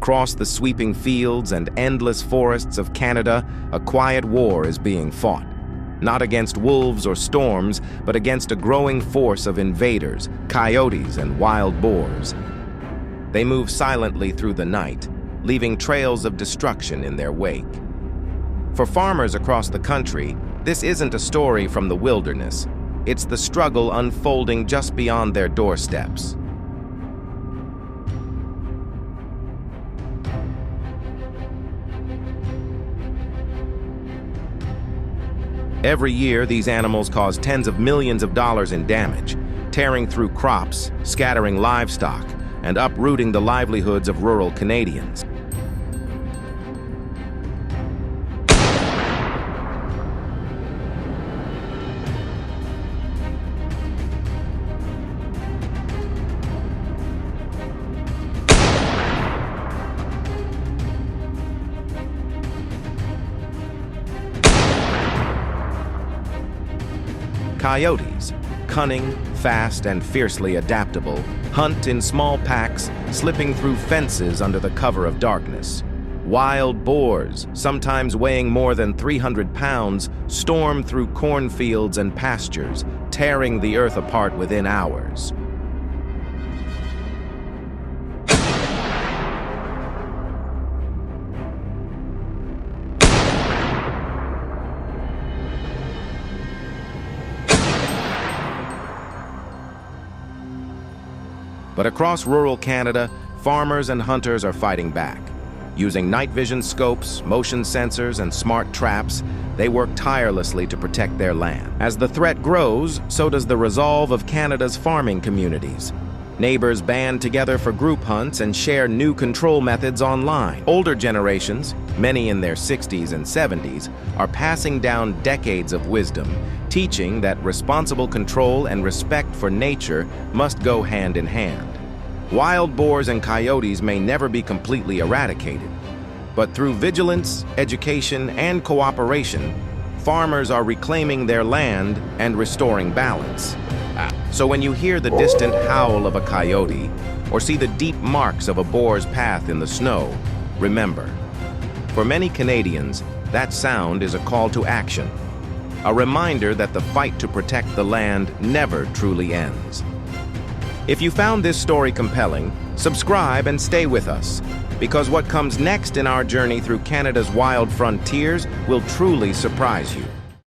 Across the sweeping fields and endless forests of Canada, a quiet war is being fought. Not against wolves or storms, but against a growing force of invaders, coyotes and wild boars. They move silently through the night, leaving trails of destruction in their wake. For farmers across the country, this isn't a story from the wilderness. It's the struggle unfolding just beyond their doorsteps. Every year, these animals cause tens of millions of dollars in damage, tearing through crops, scattering livestock, and uprooting the livelihoods of rural Canadians. Coyotes, cunning, fast, and fiercely adaptable, hunt in small packs, slipping through fences under the cover of darkness. Wild boars, sometimes weighing more than 300 pounds, storm through cornfields and pastures, tearing the earth apart within hours. But across rural Canada, farmers and hunters are fighting back. Using night vision scopes, motion sensors, and smart traps, they work tirelessly to protect their land. As the threat grows, so does the resolve of Canada's farming communities. Neighbors band together for group hunts and share new control methods online. Older generations, many in their 60s and 70s, are passing down decades of wisdom, teaching that responsible control and respect for nature must go hand in hand. Wild boars and coyotes may never be completely eradicated, but through vigilance, education, and cooperation, farmers are reclaiming their land and restoring balance. So when you hear the distant howl of a coyote or see the deep marks of a boar's path in the snow, remember, for many Canadians, that sound is a call to action, a reminder that the fight to protect the land never truly ends. If you found this story compelling, subscribe and stay with us, because what comes next in our journey through Canada's wild frontiers will truly surprise you.